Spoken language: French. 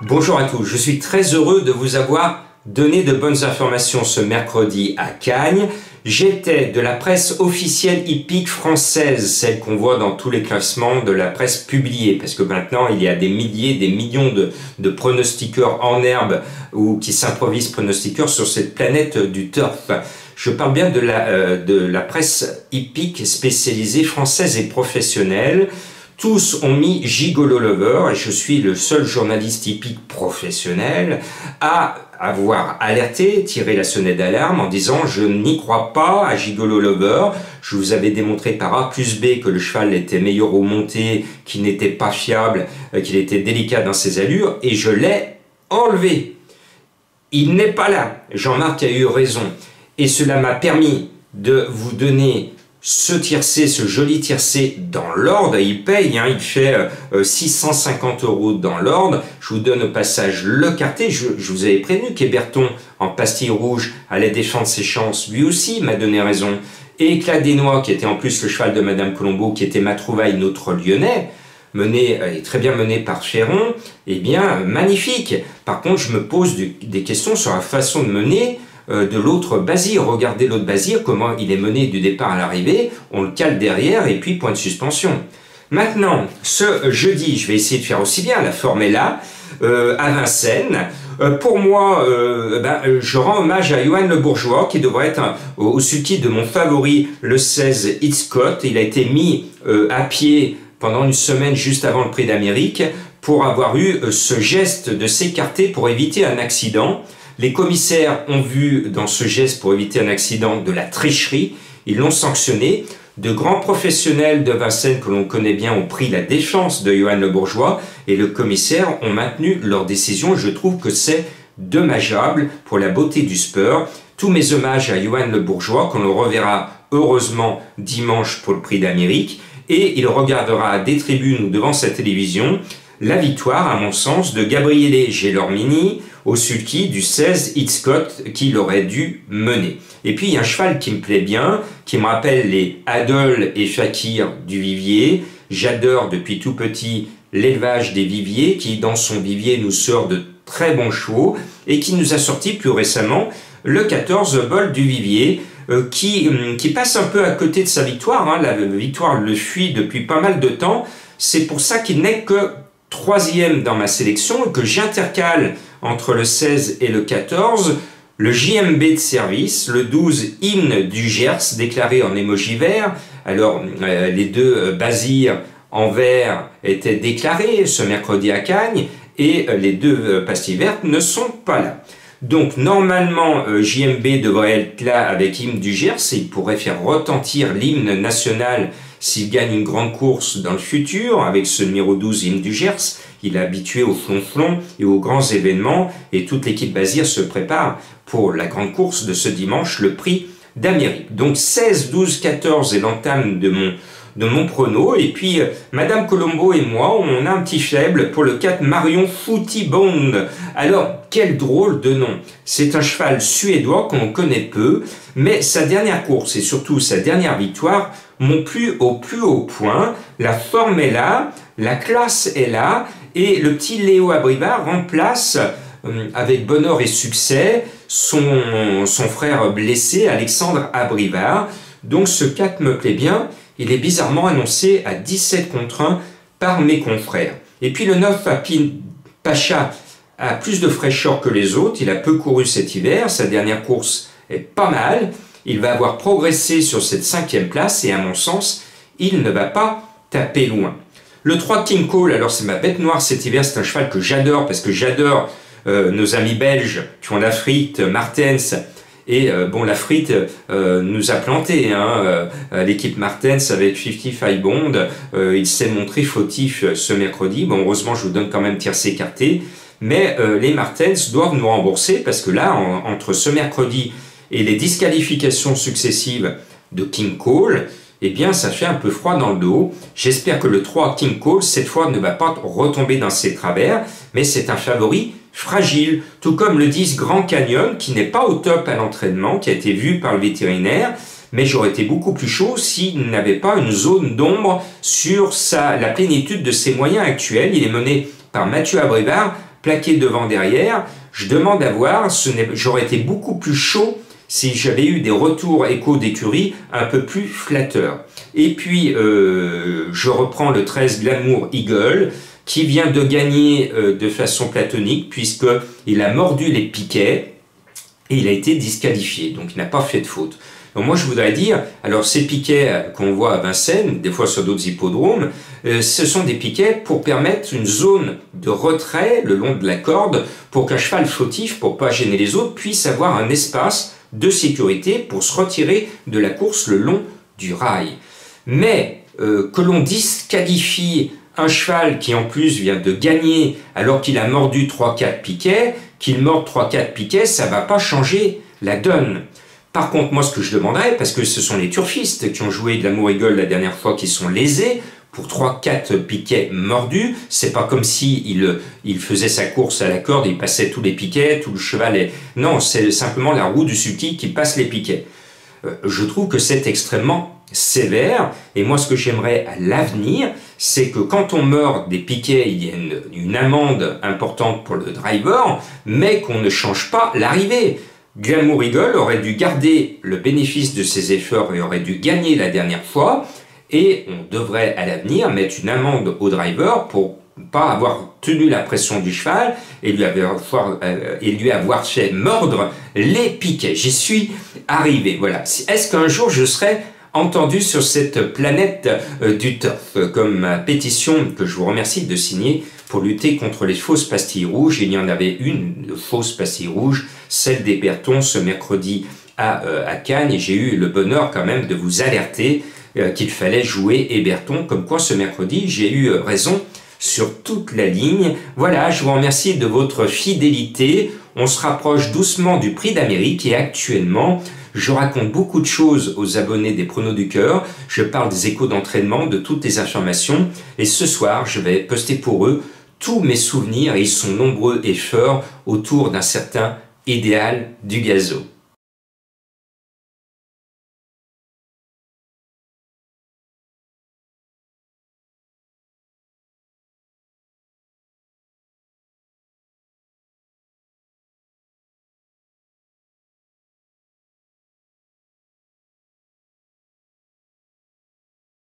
Bonjour à tous, je suis très heureux de vous avoir donné de bonnes informations ce mercredi à Cagnes. J'étais de la presse officielle hippique française, celle qu'on voit dans tous les classements de la presse publiée, parce que maintenant il y a des milliers, des millions de pronostiqueurs en herbe ou qui s'improvisent pronostiqueurs sur cette planète du turf. Je parle bien de la presse hippique spécialisée française et professionnelle. Tous ont mis Gigolo Lover, et je suis le seul journaliste hippique professionnel à avoir alerté, tiré la sonnette d'alarme en disant « Je n'y crois pas à Gigolo Lover, je vous avais démontré par A plus B que le cheval était meilleur au monté, qu'il n'était pas fiable, qu'il était délicat dans ses allures, et je l'ai enlevé. Il n'est pas là. Jean-Marc a eu raison. Et cela m'a permis de vous donner ce tiercé, ce joli tiercé dans l'ordre, il paye, hein, il fait 650 € dans l'ordre. Je vous donne au passage le quartet. Je vous avais prévenu qu'Héberton, en pastille rouge, allait défendre ses chances. Lui aussi m'a donné raison. Et Éclat des Noix, qui était en plus le cheval de Madame Colombo, qui était ma trouvaille, notre lyonnais, mené, et très bien mené par Chéron, eh bien, magnifique. Par contre, je me pose des questions sur la façon de mener de l'autre Bazir. Regardez l'autre Bazir, comment il est mené du départ à l'arrivée, on le cale derrière et puis point de suspension. Maintenant, ce jeudi, je vais essayer de faire aussi bien, la forme est là, à Vincennes. Pour moi, je rends hommage à Johan Le Bourgeois, qui devrait être au sulky de mon favori, le 16 Hitchcock. Il a été mis à pied pendant une semaine juste avant le Prix d'Amérique pour avoir eu ce geste de s'écarter pour éviter un accident. Les commissaires ont vu dans ce geste pour éviter un accident de la tricherie, ils l'ont sanctionné. De grands professionnels de Vincennes que l'on connaît bien ont pris la défense de Johan Le Bourgeois et le commissaire ont maintenu leur décision. Je trouve que c'est dommageable pour la beauté du sport. Tous mes hommages à Johan Le Bourgeois, qu'on le reverra heureusement dimanche pour le Prix d'Amérique, et il regardera des tribunes ou devant sa télévision la victoire, à mon sens, de Gabriele Gelormini au sulky du 16 Hitchcock qu'il aurait dû mener. Et puis il y a un cheval qui me plaît bien, qui me rappelle les Adol et Fakir du Vivier. J'adore depuis tout petit l'élevage des viviers, qui dans son vivier nous sort de très bons chevaux, et qui nous a sorti plus récemment le 14 Bol du Vivier, qui passe un peu à côté de sa victoire, hein. La victoire le fuit depuis pas mal de temps. C'est pour ça qu'il n'est que 3e dans ma sélection, et que j'intercale entre le 16 et le 14, le JMB de service, le 12 Hymne du Gers, déclaré en émoji vert. Alors, les deux Bazir en vert étaient déclarés ce mercredi à Cagnes, et les deux pastilles vertes ne sont pas là. Donc, normalement, JMB devrait être là avec Hymne du Gers, et il pourrait faire retentir l'hymne national s'il gagne une grande course dans le futur, avec ce numéro 12 Hymne du Gers. Il est habitué au flonflon et aux grands événements, et toute l'équipe Bazir se prépare pour la grande course de ce dimanche, le Prix d'Amérique. Donc 16, 12, 14 est l'entame de mon prono, et puis Madame Colombo et moi, on a un petit faible pour le 4 Marion Footibond. Alors, quel drôle de nom! C'est un cheval suédois qu'on connaît peu, mais sa dernière course et surtout sa dernière victoire m'ont plu au plus haut point. La forme est là, la classe est là, et le petit Léo Abrivard remplace avec bonheur et succès son frère blessé, Alexandre Abrivard. Donc ce 4 me plaît bien, il est bizarrement annoncé à 17 contre 1 par mes confrères. Et puis le 9 Apin Pacha a plus de fraîcheur que les autres, il a peu couru cet hiver, sa dernière course est pas mal, il va avoir progressé sur cette 5e place, et à mon sens, il ne va pas taper loin. Le 3 King Cole, alors c'est ma bête noire cet hiver, c'est un cheval que j'adore, parce que j'adore nos amis belges qui ont la frite, Martens, et bon, la frite nous a planté, hein, l'équipe Martens avec 55 Bond, il s'est montré fautif ce mercredi. Bon, heureusement, je vous donne quand même tiercé écarté, mais les Martens doivent nous rembourser, parce que là, entre ce mercredi et les disqualifications successives de King Cole, eh bien, ça fait un peu froid dans le dos. J'espère que le 3 King Cole, cette fois, ne va pas retomber dans ses travers, mais c'est un favori fragile, tout comme le 10 Grand Canyon, qui n'est pas au top à l'entraînement, qui a été vu par le vétérinaire, mais j'aurais été beaucoup plus chaud s'il n'avait pas une zone d'ombre sur la plénitude de ses moyens actuels. Il est mené par Mathieu Abrivard, plaqué devant derrière. Je demande à voir, j'aurais été beaucoup plus chaud si j'avais eu des retours échos d'écurie un peu plus flatteurs. Et puis, je reprends le 13 Glamour Eagle, qui vient de gagner de façon platonique, puisqu'il a mordu les piquets, et il a été disqualifié, donc il n'a pas fait de faute. Donc moi je voudrais dire, alors ces piquets qu'on voit à Vincennes, des fois sur d'autres hippodromes, ce sont des piquets pour permettre une zone de retrait le long de la corde, pour qu'un cheval fautif, pour pas gêner les autres, puisse avoir un espace de sécurité pour se retirer de la course le long du rail. Mais que l'on disqualifie un cheval qui en plus vient de gagner alors qu'il a mordu 3-4 piquets, qu'il morde 3-4 piquets, ça va pas changer la donne. Par contre, moi ce que je demanderais, parce que ce sont les turfistes qui ont joué de l'Amour Eagle la dernière fois qui sont lésés, pour 3-4 piquets mordus, c'est pas comme si il faisait sa course à la corde, il passait tous les piquets, tout le cheval est... Non, c'est simplement la roue du sulky qui passe les piquets. Je trouve que c'est extrêmement sévère, et moi ce que j'aimerais à l'avenir, c'est que quand on mord des piquets, il y a une amende importante pour le driver, mais qu'on ne change pas l'arrivée. Glamour Eagle aurait dû garder le bénéfice de ses efforts et aurait dû gagner la dernière fois, et on devrait à l'avenir mettre une amende au driver pour pas avoir tenu la pression du cheval et lui avoir fait mordre les piquets. J'y suis arrivé, voilà. Est-ce qu'un jour je serai entendu sur cette planète du turf, comme ma pétition que je vous remercie de signer pour lutter contre les fausses pastilles rouges. Il y en avait une fausse pastille rouge, celle des Bertons, ce mercredi à Cagnes, et j'ai eu le bonheur quand même de vous alerter qu'il fallait jouer Héberton, comme quoi ce mercredi j'ai eu raison sur toute la ligne. Voilà, je vous remercie de votre fidélité. On se rapproche doucement du Prix d'Amérique et actuellement, je raconte beaucoup de choses aux abonnés des Pronos du Cœur. Je parle des échos d'entraînement, de toutes les informations. Et ce soir, je vais poster pour eux tous mes souvenirs, et ils sont nombreux et forts, autour d'un certain Idéal du Gazo.